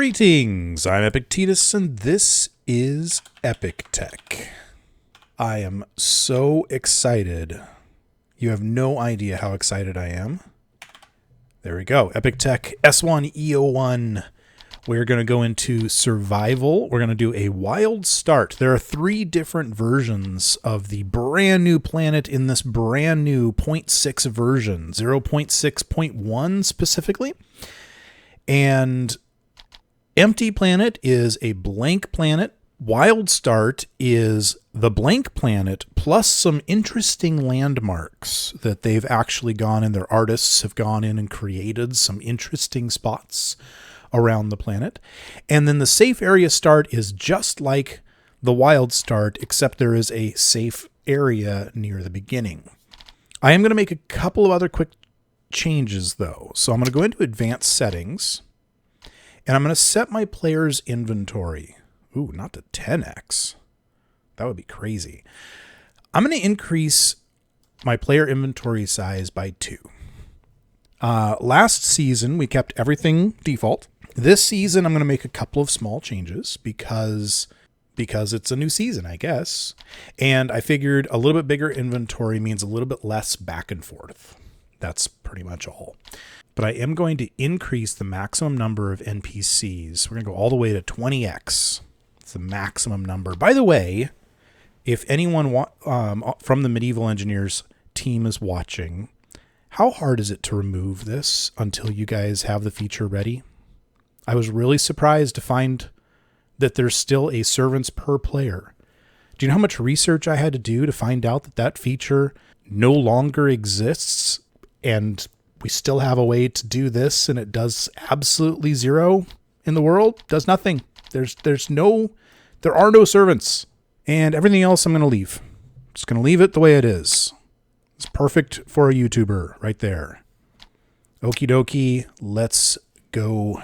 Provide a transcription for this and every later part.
Greetings, I'm Epictetus, and this is Epic Tech. I am so excited. You have no idea how excited I am. There we go. Epic Tech S1E01. We're going to go into survival. We're going to do a wild start. There are 3 different versions of the brand new planet in this brand new 0.6 version, 0.6.1 specifically. And Empty Planet is a blank planet. Wild Start is the blank planet plus some interesting landmarks that they've actually gone in. Their artists have gone in and created some interesting spots around the planet. And then the safe area start is just like the Wild Start, except there is a safe area near the beginning. I am going to make a couple of other quick changes though. So I'm going to go into advanced settings. And I'm going to set my player's inventory. Ooh, not to 10x. That would be crazy. I'm going to increase my player inventory size by 2. Last season, we kept everything default. This season, I'm going to make a couple of small changes because it's a new season, I guess. And I figured a little bit bigger inventory means a little bit less back and forth. That's pretty much all. But I am going to increase the maximum number of NPCs. We're going to go all the way to 20x. It's the maximum number. By the way, if anyone from the Medieval Engineers team is watching, how hard is it to remove this until you guys have the feature ready? I was really surprised to find that there's still a servants per player. Do you know how much research I had to do to find out that that feature no longer exists and we still have a way to do this, and it does absolutely zero in the world? Does nothing. There are no servants, and everything else I'm going to leave. Just going to leave it the way it is. It's perfect for a YouTuber right there. Okie dokie. Let's go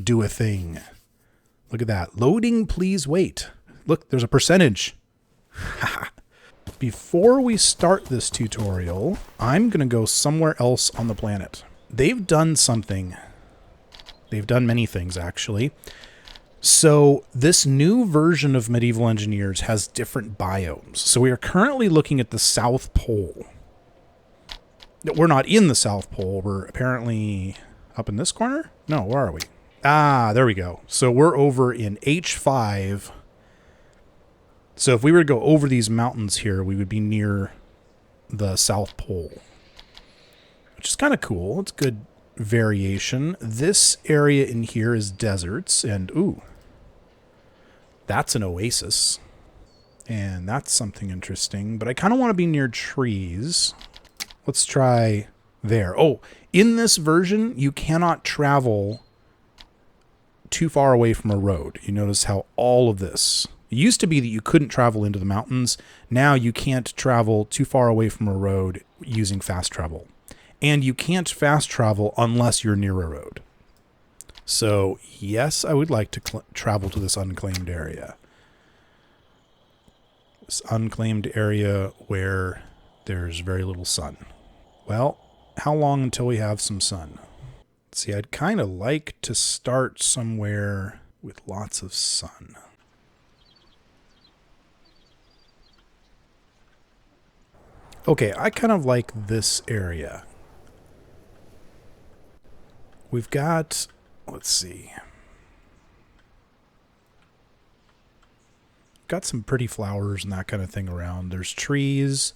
do a thing. Look at that. Loading, please wait. Look, there's a percentage. Before we start this tutorial, I'm going to go somewhere else on the planet. They've done something. They've done many things, actually. So this new version of Medieval Engineers has different biomes. So we are currently looking at the South Pole. We're not in the South Pole. We're apparently up in this corner? No, where are we? Ah, there we go. So we're over in H5. So if we were to go over these mountains here, we would be near the South Pole, which is kind of cool. It's good variation. This area in here is deserts, and ooh, that's an oasis. And that's something interesting, but I kind of want to be near trees. Let's try there. Oh, in this version, you cannot travel too far away from a road. You notice how all of this... It used to be that you couldn't travel into the mountains. Now you can't travel too far away from a road using fast travel. And you can't fast travel unless you're near a road. So, yes, I would like to travel to this unclaimed area. This unclaimed area where there's very little sun. Well, how long until we have some sun? See, I'd kind of like to start somewhere with lots of sun. Okay, I kind of like this area. We've got, let's see. Got some pretty flowers and that kind of thing around. There's trees.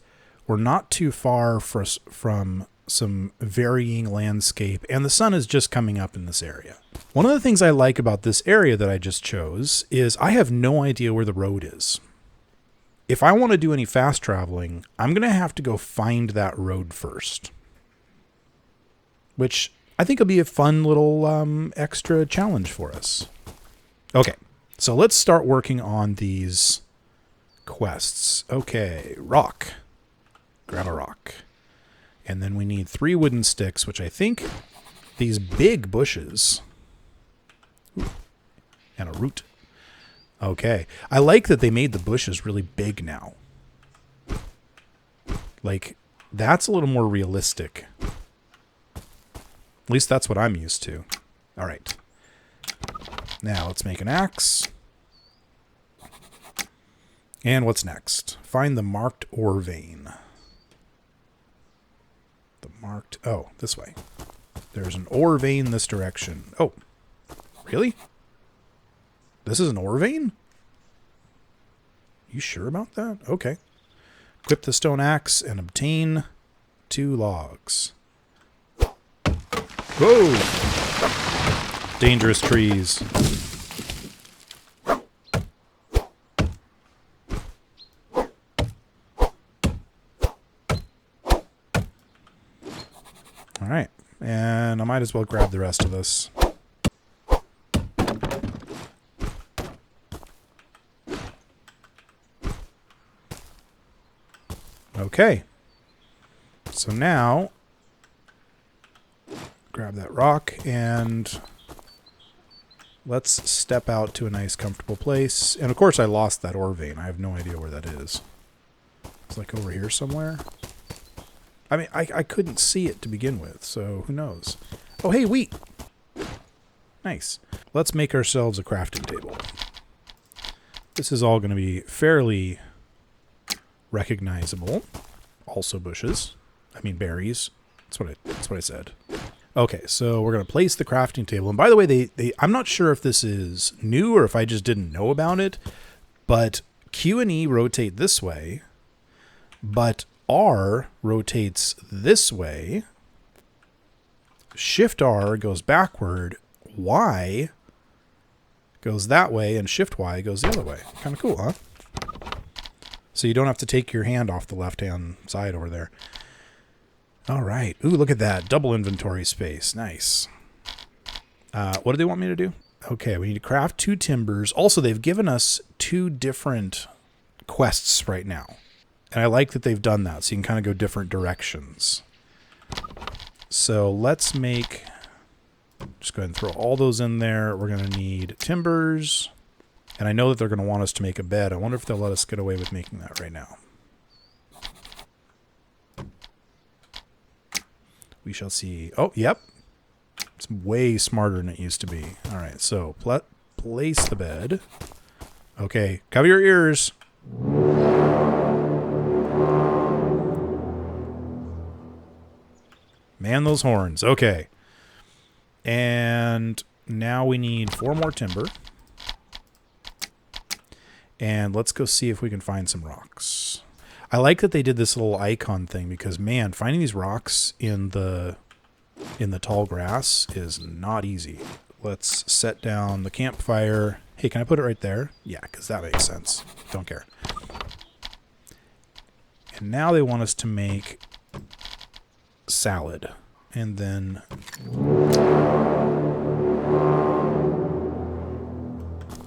We're not too far from some varying landscape, and the sun is just coming up in this area. One of the things I like about this area that I just chose is I have no idea where the road is. If I want to do any fast traveling, I'm going to have to go find that road first. Which I think will be a fun little extra challenge for us. Okay, so let's start working on these quests. Okay, rock. Grab a rock. And then we need 3 wooden sticks, which I think these big bushes... Ooh, and a root. Okay. I like that they made the bushes really big now. Like, that's a little more realistic. At least that's what I'm used to. All right. Now let's make an axe. And what's next? Find the marked ore vein. The marked... Oh, this way. There's an ore vein this direction. Oh, really? This is an ore vein? You sure about that? Okay. Equip the stone axe and obtain 2 logs. Whoa! Dangerous trees. All right. And I might as well grab the rest of this. Okay. So now, grab that rock and let's step out to a nice comfortable place. And of course I lost that ore vein. I have no idea where that is. It's like over here somewhere. I mean, I couldn't see it to begin with, so who knows? Oh, hey, wheat! Nice. Let's make ourselves a crafting table. This is all going to be fairly recognizable. Also bushes. I mean berries. That's what I said. Okay, so we're going to place the crafting table. And by the way, I'm not sure if this is new or if I just didn't know about it, but Q and E rotate this way, but R rotates this way. Shift R goes backward. Y goes that way, and Shift Y goes the other way. Kind of cool, huh? So you don't have to take your hand off the left-hand side over there. All right. Ooh, look at that. Double inventory space. Nice. What do they want me to do? Okay, we need to craft 2 timbers. Also, they've given us 2 different quests right now. And I like that they've done that, so you can kind of go different directions. So let's make... Just go ahead and throw all those in there. We're going to need timbers. And I know that they're going to want us to make a bed. I wonder if they'll let us get away with making that right now. We shall see. Oh, yep. It's way smarter than it used to be. All right, so place the bed. Okay, cover your ears. Man those horns. Okay. And now we need 4 more timber. And let's go see if we can find some rocks. I like that they did this little icon thing because, man, finding these rocks in the tall grass is not easy. Let's set down the campfire. Hey, can I put it right there? Yeah, because that makes sense. Don't care. And now they want us to make salad. And then...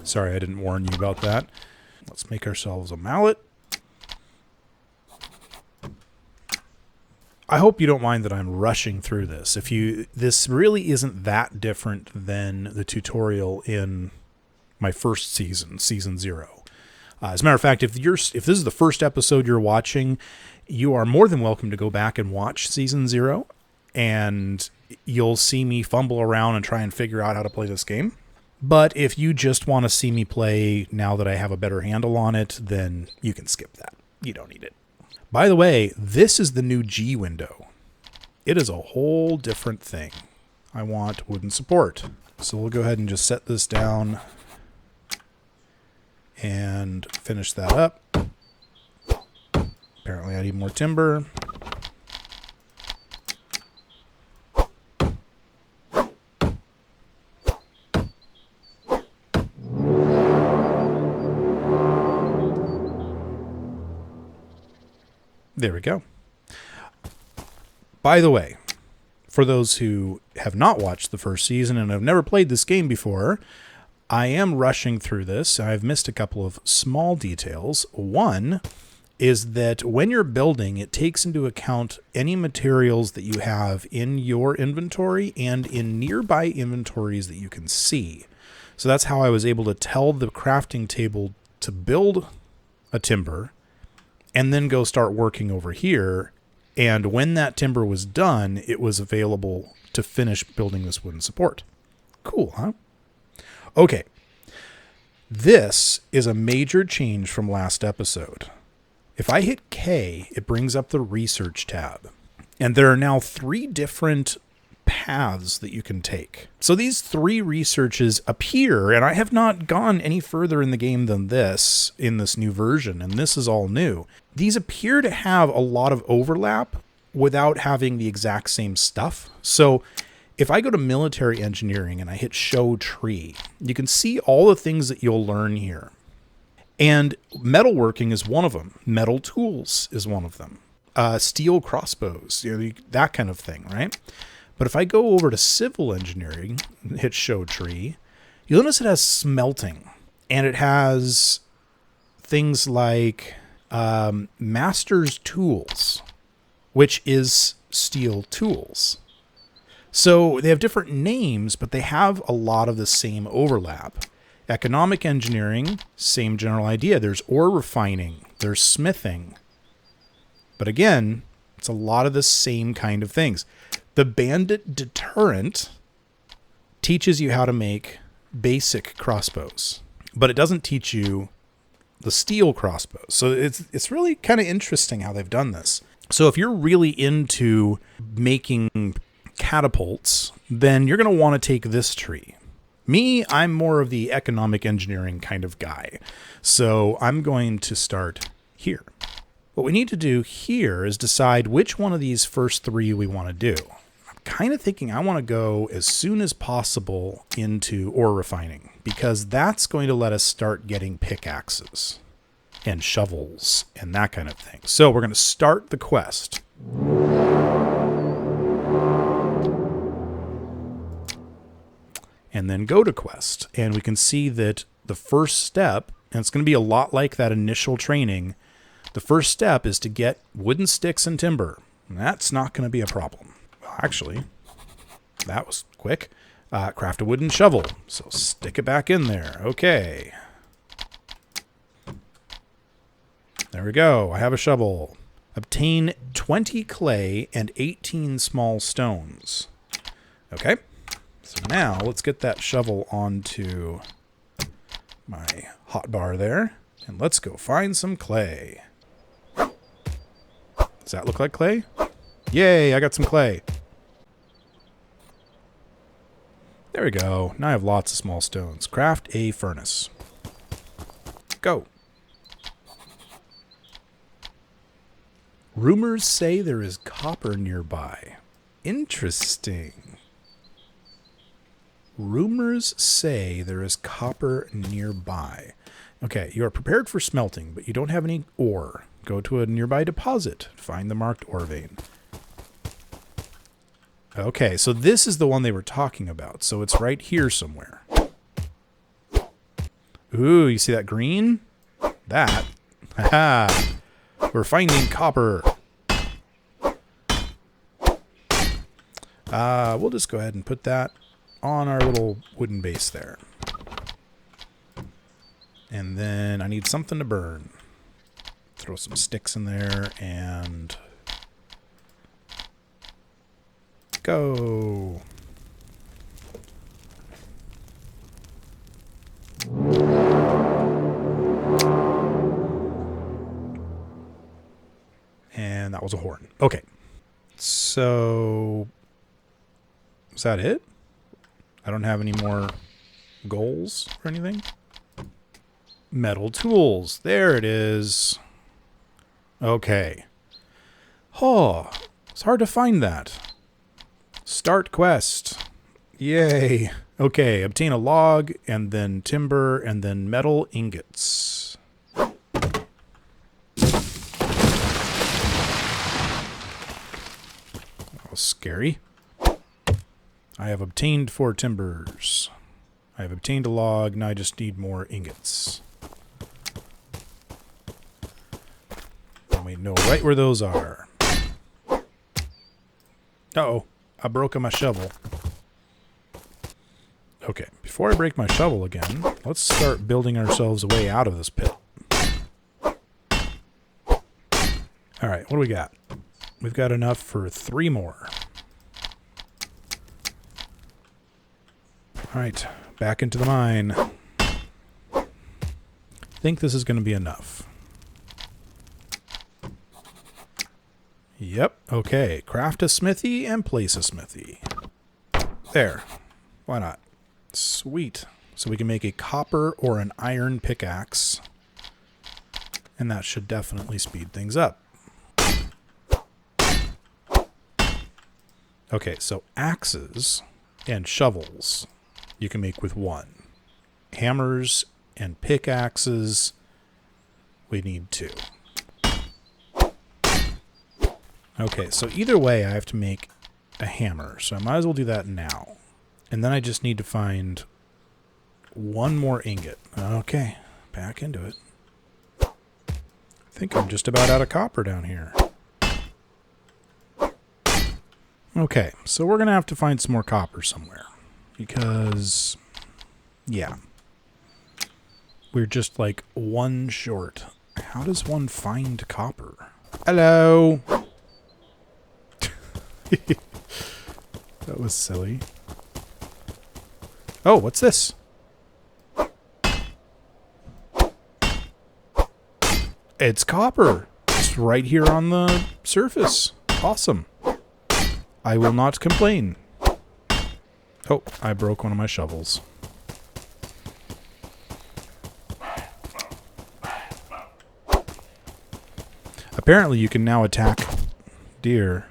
Sorry, I didn't warn you about that. Let's make ourselves a mallet. I hope you don't mind that I'm rushing through this. This really isn't that different than the tutorial in my first season, Season 0. As a matter of fact, if this is the first episode you're watching, you are more than welcome to go back and watch Season 0, and you'll see me fumble around and try and figure out how to play this game. But if you just want to see me play now that I have a better handle on it, then you can skip that. You don't need it. By the way, this is the new G window. It is a whole different thing. I want wooden support. So we'll go ahead and just set this down and finish that up. Apparently I need more timber. There we go. By the way, for those who have not watched the first season and have never played this game before, I am rushing through this. I've missed a couple of small details. One is that when you're building, it takes into account any materials that you have in your inventory and in nearby inventories that you can see. So that's how I was able to tell the crafting table to build a timber and then go start working over here. And when that timber was done, it was available to finish building this wooden support. Cool, huh? Okay. This is a major change from last episode. If I hit K, it brings up the research tab. And there are now 3 different paths that you can take. So these 3 researches appear, and I have not gone any further in the game than this in this new version, and this is all new. These appear to have a lot of overlap without having the exact same stuff. So if I go to military engineering and I hit show tree, you can see all the things that you'll learn here. And metalworking is one of them. Metal tools is one of them. Steel crossbows, that kind of thing, right? But if I go over to civil engineering and hit show tree, you'll notice it has smelting. And it has things like master's tools, which is steel tools. So they have different names, but they have a lot of the same overlap. Economic engineering, same general idea. There's ore refining, there's smithing. But again, it's a lot of the same kind of things. The bandit deterrent teaches you how to make basic crossbows, but it doesn't teach you the steel crossbows. So it's really kind of interesting how they've done this. So if you're really into making catapults, then you're going to want to take this tree. Me, I'm more of the economic engineering kind of guy. So I'm going to start here. What we need to do here is decide which one of these first 3 we want to do. I'm kind of thinking I want to go as soon as possible into ore refining, because that's going to let us start getting pickaxes and shovels and that kind of thing. So we're going to start the quest. And then go to quest. And we can see that the first step, and it's going to be a lot like that initial training, the first step is to get wooden sticks and timber. And that's not going to be a problem. Well, actually, that was quick. Craft a wooden shovel. So stick it back in there. Okay. There we go. I have a shovel. Obtain 20 clay and 18 small stones. Okay. So now let's get that shovel onto my hotbar there. And let's go find some clay. Does that look like clay? Yay, I got some clay. There we go. Now I have lots of small stones. Craft a furnace. Go. Rumors say there is copper nearby. Interesting. Rumors say there is copper nearby. Okay, you are prepared for smelting, but you don't have any ore. Go to a nearby deposit. Find the marked ore vein. Okay, so this is the one they were talking about. So it's right here somewhere. Ooh, you see that green? That. Haha. We're finding copper. We'll just go ahead and put that on our little wooden base there. And then I need something to burn. Throw some sticks in there and go. And that was a horn. Okay. So is that it? I don't have any more goals or anything. Metal tools. There it is. Okay. Oh, it's hard to find that. Start quest. Yay. Okay, obtain a log, and then timber, and then metal ingots. That was scary. I have obtained 4 timbers. I have obtained a log, now I just need more ingots. And we know right where those are. Uh-oh, I broke my shovel. Okay, before I break my shovel again, let's start building ourselves a way out of this pit. Alright, what do we got? We've got enough for 3 more. All right, back into the mine. I think this is going to be enough. Yep, okay. Craft a smithy and place a smithy. There. Why not? Sweet. So we can make a copper or an iron pickaxe. And that should definitely speed things up. Okay, so axes and shovels you can make with one. Hammers and pickaxes, we need two. Okay, so either way I have to make a hammer, so I might as well do that now. And then I just need to find one more ingot. Okay, back into it. I think I'm just about out of copper down here. Okay, so we're going to have to find some more copper somewhere. Because, yeah. We're just like one short. How does one find copper? Hello! That was silly. Oh, what's this? It's copper. It's right here on the surface. Awesome. I will not complain. Oh, I broke one of my shovels. Apparently you can now attack deer.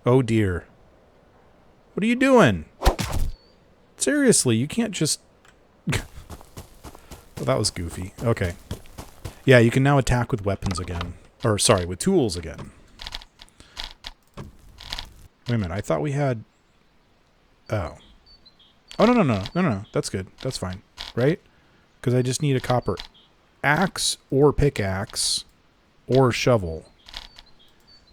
Oh dear. What are you doing? Seriously, you can't just... Well, that was goofy. Okay. Yeah, you can now attack with weapons again. Or, sorry, with tools again. Wait a minute, I thought we had... Oh. Oh, no. That's good. That's fine. Right? Because I just need a copper axe or pickaxe or shovel.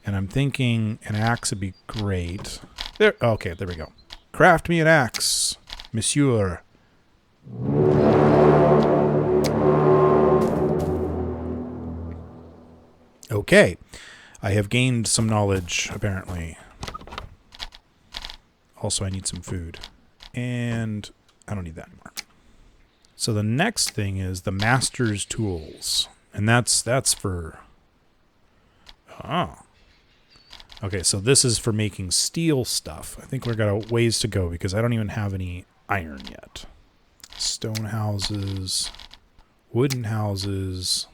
And I'm thinking an axe would be great. There. Okay, there we go. Craft me an axe, monsieur. Okay. I have gained some knowledge, apparently. Also, I need some food. And I don't need that anymore. So the next thing is the master's tools. And that's for... Oh. Okay, so this is for making steel stuff. I think we've got a ways to go because I don't even have any iron yet. Stone houses, wooden houses,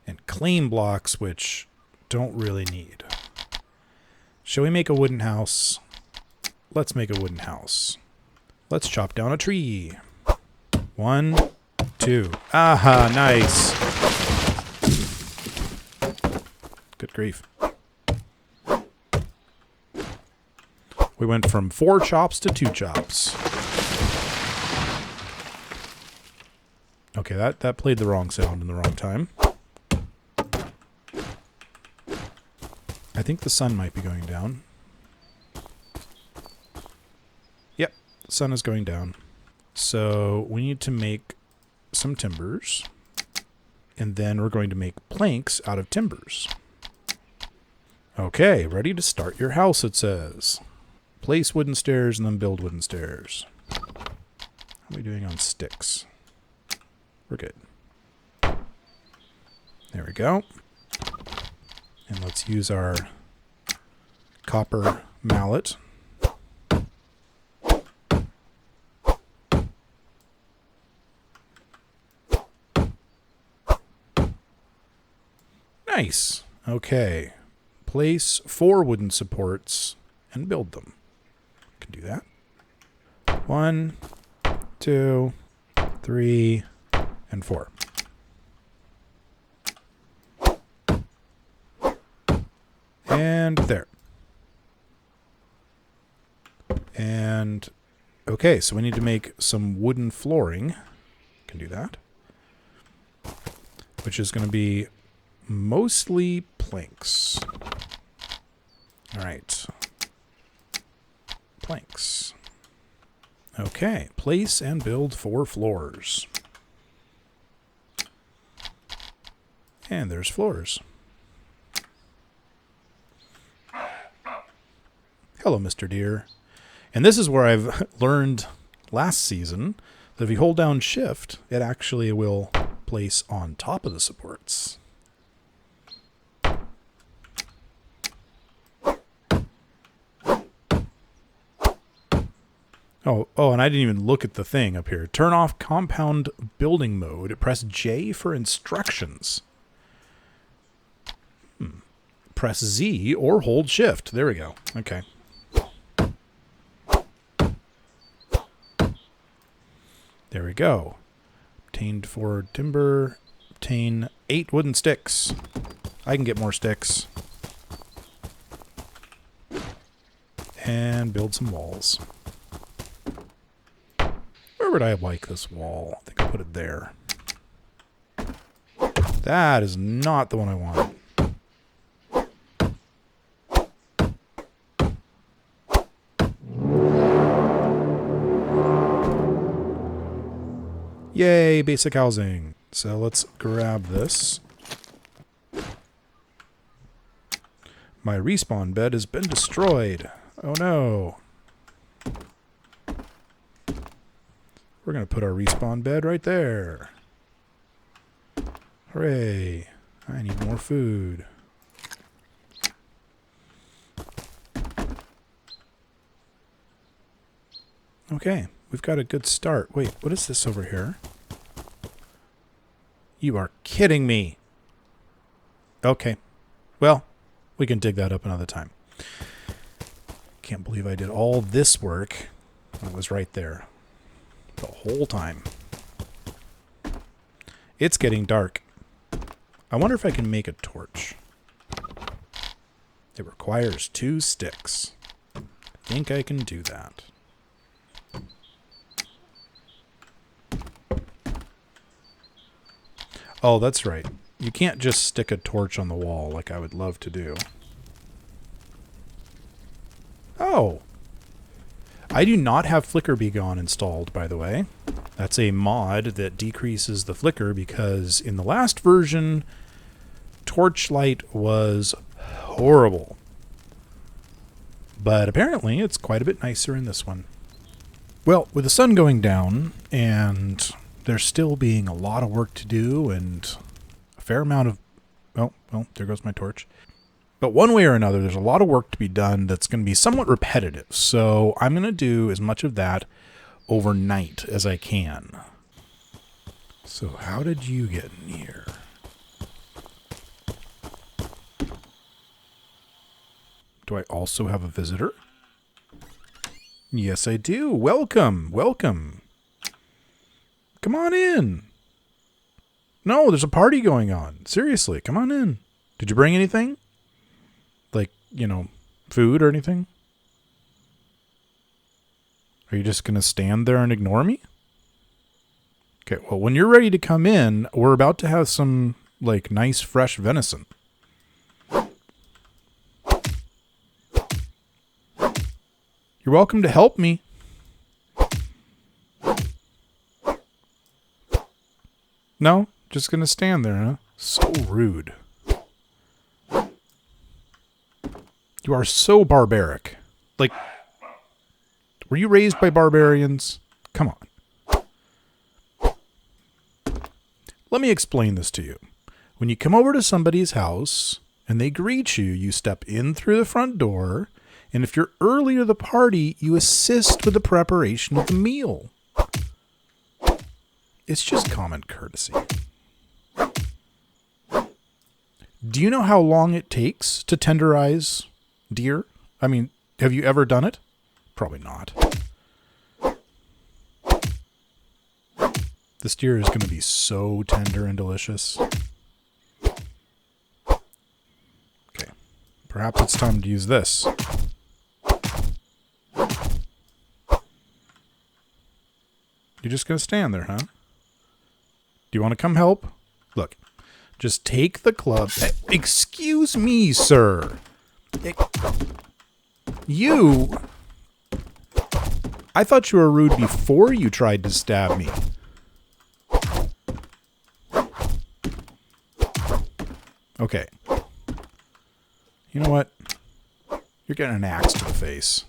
and claim blocks, which don't really need. Shall we make a wooden house? Let's make a wooden house. Let's chop down a tree. 1, 2. Aha, nice. Good grief. We went from 4 chops to 2 chops. Okay, that played the wrong sound in the wrong time. I think the sun might be going down. Yep, the sun is going down. So we need to make some timbers. And then we're going to make planks out of timbers. Okay, ready to start your house, it says. Place wooden stairs and then build wooden stairs. How are we doing on sticks? We're good. There we go. And let's use our copper mallet. Nice. Okay. Place 4 wooden supports and build them. Can do that. 1, 2, 3, and 4. And there. And okay, so we need to make some wooden flooring. Can do that. Which is going to be mostly planks. All right. Planks. Okay, place and build 4 floors. And there's floors. Hello, Mr. Deer. And this is where I've learned last season that if you hold down shift, it actually will place on top of the supports. Oh, and I didn't even look at the thing up here. Turn off compound building mode. Press J for instructions. Press Z or hold shift. There we go. Okay. There we go. Obtained 4 timber. Obtain 8 wooden sticks. I can get more sticks. And build some walls. Where would I like this wall? I think I'll put it there. That is not the one I want. Yay, basic housing. So let's grab this. My respawn bed has been destroyed. Oh no. We're going to put our respawn bed right there. Hooray. I need more food. Okay, we've got a good start. Wait, what is this over here? You are kidding me. Okay. Well, we can dig that up another time. Can't believe I did all this work when it was right there. The whole time. It's getting dark. I wonder if I can make a torch. It requires 2 sticks. I think I can do that. Oh, that's right. You can't just stick a torch on the wall like I would love to do. Oh! I do not have Flicker Be Gone installed, by the way. That's a mod that decreases the flicker because in the last version, Torchlight was horrible. But apparently it's quite a bit nicer in this one. Well, with the sun going down and there still being a lot of work to do and a fair amount of... Oh, well, there goes my torch. But one way or another, there's a lot of work to be done that's going to be somewhat repetitive. So I'm going to do as much of that overnight as I can. So how did you get in here? Do I also have a visitor? Yes, I do. Welcome. Welcome. Come on in. No, there's a party going on. Seriously, come on in. Did you bring anything? Like, you know, food or anything? Are you just going to stand there and ignore me? Okay, well, when you're ready to come in, we're about to have some, like, nice fresh venison. You're welcome to help me. No? Just going to stand there, huh? So rude. You are so barbaric. Like, were you raised by barbarians? Come on. Let me explain this to you. When you come over to somebody's house and they greet you, you step in through the front door, and if you're early to the party, you assist with the preparation of the meal. It's just common courtesy. Do you know how long it takes to tenderize deer? I mean, have you ever done it? Probably not. This deer is going to be so tender and delicious. Okay. Perhaps it's time to use this. You're just going to stand there, huh? Do you want to come help? Look, just take the club. Excuse me, sir. You... I thought you were rude before you tried to stab me. Okay. You know what? You're getting an axe to the face.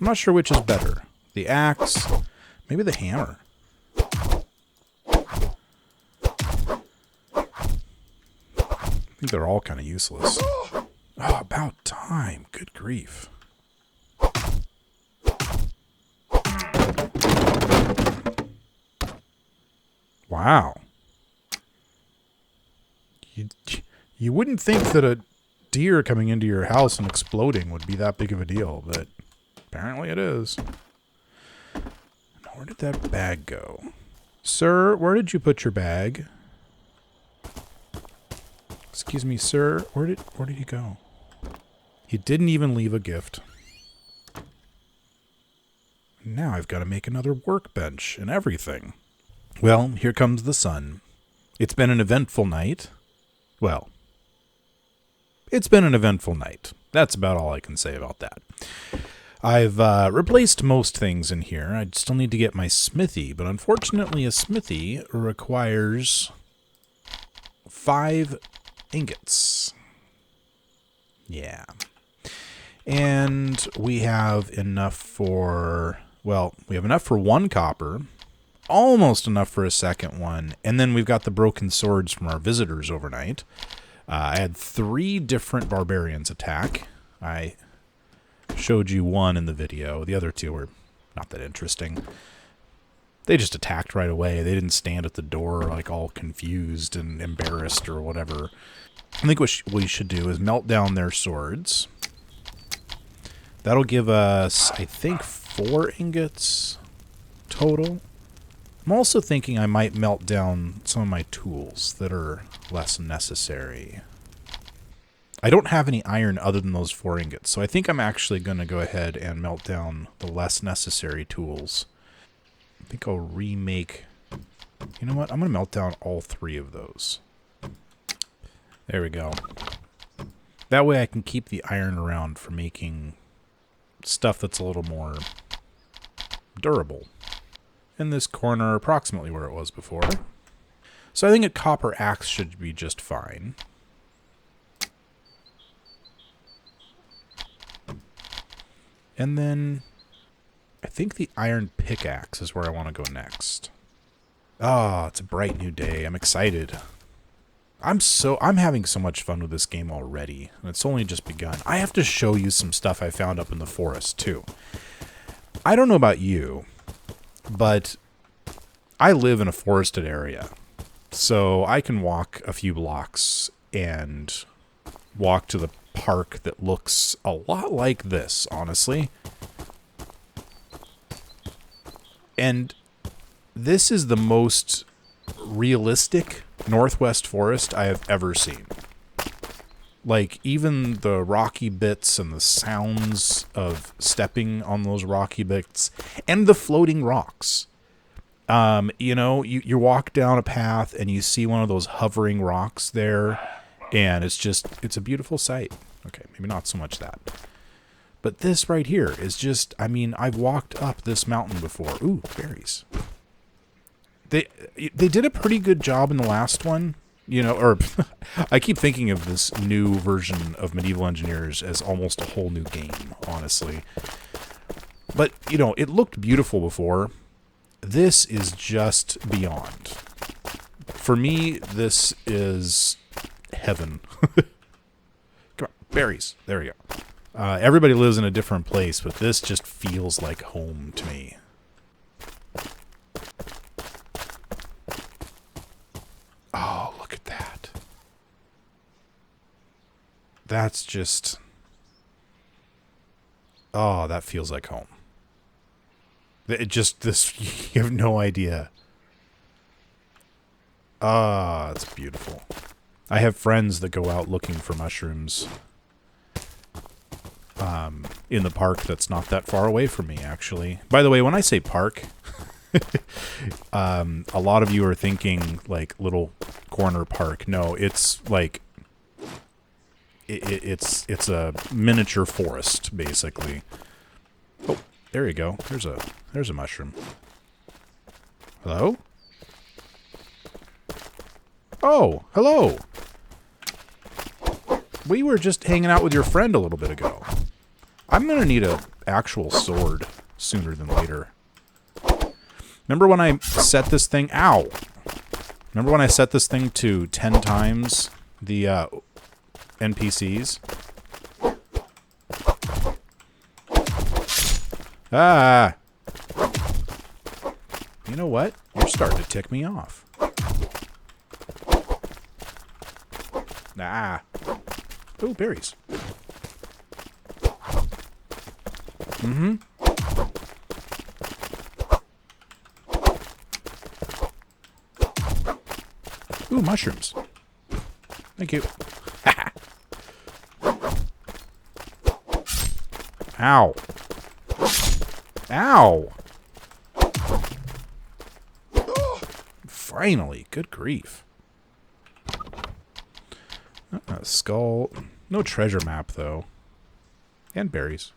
I'm not sure which is better. The axe, maybe the hammer. I think they're all kind of useless. Oh, about time. Good grief. Wow. You wouldn't think that a deer coming into your house and exploding would be that big of a deal, but apparently it is. Where did that bag go? Sir, where did you put your bag? Excuse me, sir. Where did he go? He didn't even leave a gift. Now I've got to make another workbench and everything. Well, here comes the sun. It's been an eventful night. Well, it's been an eventful night. That's about all I can say about that. I've replaced most things in here. I still need to get my smithy, but unfortunately a smithy requires 5 ingots. Yeah. And we have enough for, well, we have enough for 1 copper, almost enough for a second one, and then we've got the broken swords from our visitors overnight. I had 3 different barbarians attack. I showed you one in the video. The other 2 were not that interesting. They just attacked right away. They didn't stand at the door like all confused and embarrassed or whatever. I think what we should do is melt down their swords. That'll give us, I think, 4 ingots total. I'm also thinking I might melt down some of my tools that are less necessary. I don't have any iron other than those 4 ingots, so I think I'm actually going to go ahead and melt down the less necessary tools. I think I'll remake... You know what? I'm going to melt down all 3 of those. There we go. That way I can keep the iron around for making stuff that's a little more durable. In this corner, approximately where it was before. So I think a copper axe should be just fine. And then I think the iron pickaxe is where I want to go next. Ah, it's a bright new day. I'm excited. I'm having so much fun with this game already, and it's only just begun. I have to show you some stuff I found up in the forest too. I don't know about you, but I live in a forested area, so I can walk a few blocks and walk to the park that looks a lot like this, honestly. And this is the most realistic Northwest forest I have ever seen. Like, even the rocky bits and the sounds of stepping on those rocky bits and the floating rocks. You know, you walk down a path and you see one of those hovering rocks there, and it's a beautiful sight. Okay, maybe not so much that. But this right here is just, I mean, I've walked up this mountain before. Ooh, berries. They did a pretty good job in the last one, you know, or I keep thinking of this new version of Medieval Engineers as almost a whole new game, honestly. But, you know, it looked beautiful before. This is just beyond. For me, this is heaven. Come on, berries. There we go. Everybody lives in a different place, but this just feels like home to me. Oh, look at that. That's just... Oh, that feels like home. It just, this, you have no idea. Ah, it's beautiful. I have friends that go out looking for mushrooms in the park that's not that far away from me, actually. By the way, when I say park, a lot of you are thinking like little corner park. No, it's like it's a miniature forest, basically. Oh, there you go. There's a mushroom. Hello? Oh, hello. We were just hanging out with your friend a little bit ago. I'm going to need an actual sword sooner than later. Remember when I set this thing... Ow! Remember when I set this thing to 10 times the NPCs? Ah! You know what? You're starting to tick me off. Ah. Ooh, berries. Mm-hmm. Ooh, mushrooms. Thank you. Ow. Ow. Finally. Good grief. Skull. No treasure map, though. And berries.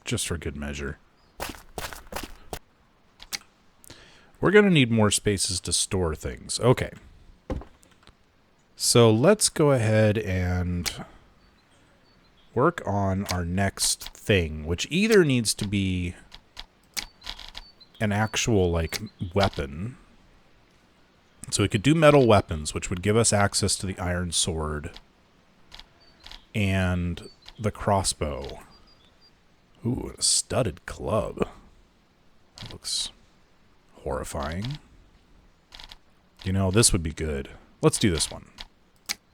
Just for good measure. We're going to need more spaces to store things. Okay. So let's go ahead and work on our next thing, which either needs to be an actual, like, weapon. So we could do metal weapons, which would give us access to the iron sword and the crossbow. Ooh, a studded club. That looks horrifying. You know, this would be good. Let's do this one.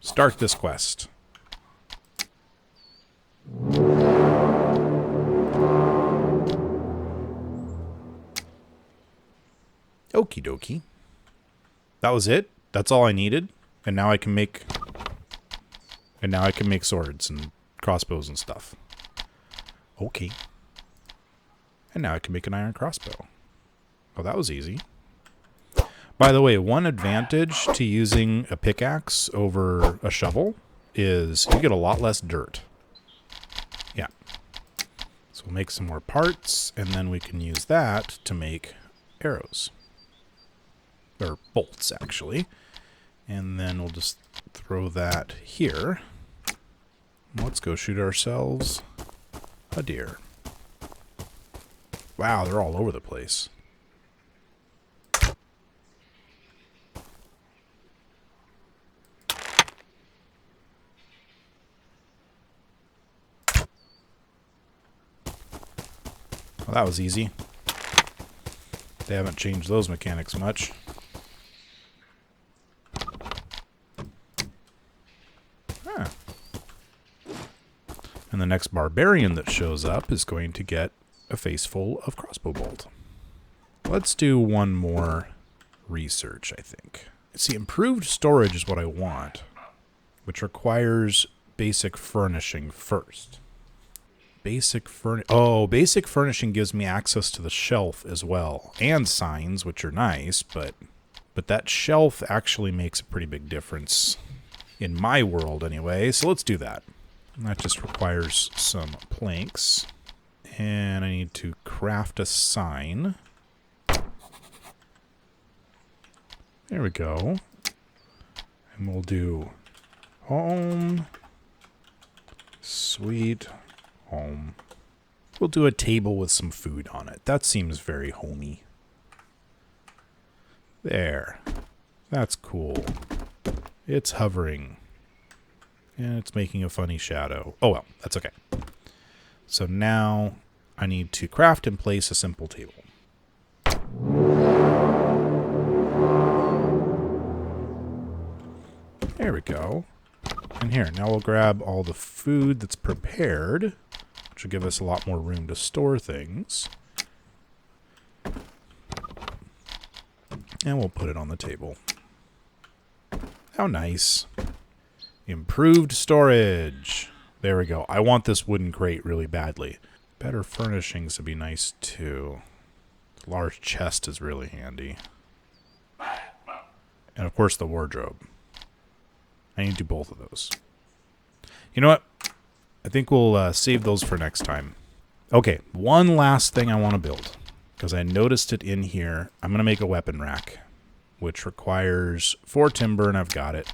Start this quest. Okie dokie. That was it? That's all I needed? And now I can make... And now I can make swords and crossbows and stuff. Okay. And now I can make an iron crossbow. Oh, that was easy. By the way, one advantage to using a pickaxe over a shovel is you get a lot less dirt. Yeah. So we'll make some more parts, and then we can use that to make arrows. Or bolts, actually. And then we'll just throw that here. Let's go shoot ourselves a deer. Wow, they're all over the place. Well, that was easy. They haven't changed those mechanics much. And the next barbarian that shows up is going to get a face full of crossbow bolt. Let's do one more research, I think. See, improved storage is what I want, which requires basic furnishing first. Basic furnishing gives me access to the shelf as well, and signs, which are nice, but that shelf actually makes a pretty big difference in my world anyway, so let's do that. And that just requires some planks. And I need to craft a sign. There we go. And we'll do home, sweet home. We'll do a table with some food on it. That seems very homey. There. That's cool. It's hovering. And it's making a funny shadow. Oh well, that's okay. So now I need to craft and place a simple table. There we go. And here, now we'll grab all the food that's prepared, which will give us a lot more room to store things. And we'll put it on the table. How nice. Improved storage. There we go. I want this wooden crate really badly. Better furnishings would be nice too. The large chest is really handy. And of course the wardrobe. I need to do both of those. You know what? I think we'll save those for next time. Okay, one last thing I want to build. Because I noticed it in here. I'm going to make a weapon rack. Which requires 4 timber, and I've got it.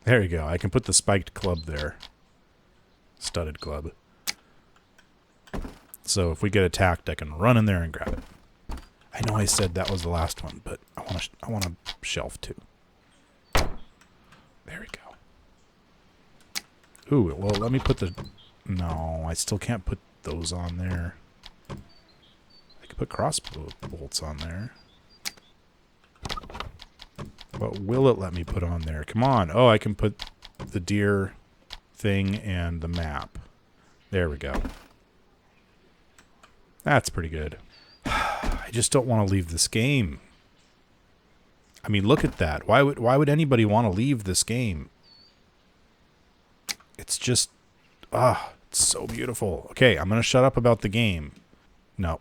There you go. I can put the spiked club there. Studded club. So if we get attacked, I can run in there and grab it. I know I said that was the last one, but I want a shelf too. There we go. Ooh, well, let me put the... No, I still can't put those on there. I could put crossbow bolts on there. What will it let me put on there? Come on. Oh, I can put the deer thing and the map. There we go. That's pretty good. I just don't want to leave this game. I mean, look at that. Why would anybody want to leave this game? It's just... it's so beautiful. Okay, I'm going to shut up about the game. No.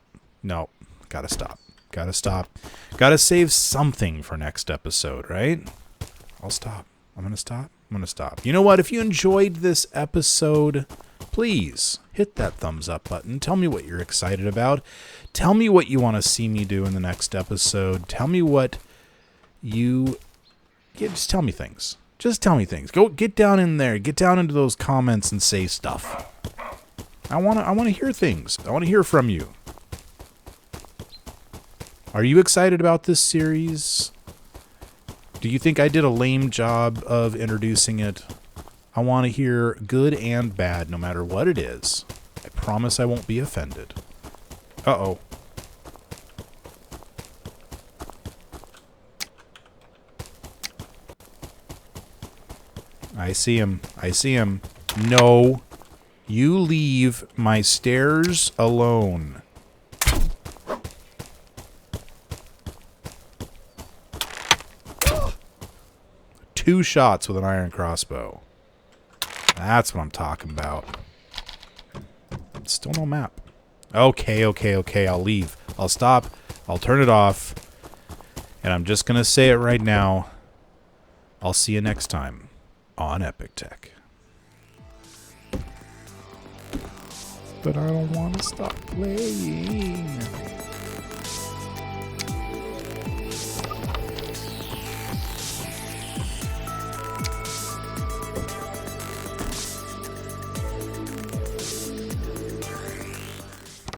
Gotta stop. Gotta stop. Gotta save something for next episode, right? I'll stop. I'm gonna stop. I'm gonna stop. You know what? If you enjoyed this episode, please hit that thumbs up button. Tell me what you're excited about. Tell me what you want to see me do in the next episode. Tell me what you... Yeah, just tell me things. Just tell me things. Go get down in there. Get down into those comments and say stuff. I wanna hear things. I want to hear from you. Are you excited about this series? Do you think I did a lame job of introducing it? I want to hear good and bad, no matter what it is. I promise I won't be offended. Uh-oh. I see him. I see him. No. You leave my stairs alone. Two shots with an iron crossbow. That's what I'm talking about. Still no map. Okay. I'll leave. I'll stop. I'll turn it off. And I'm just going to say it right now. I'll see you next time on Epic Tech. But I don't want to stop playing.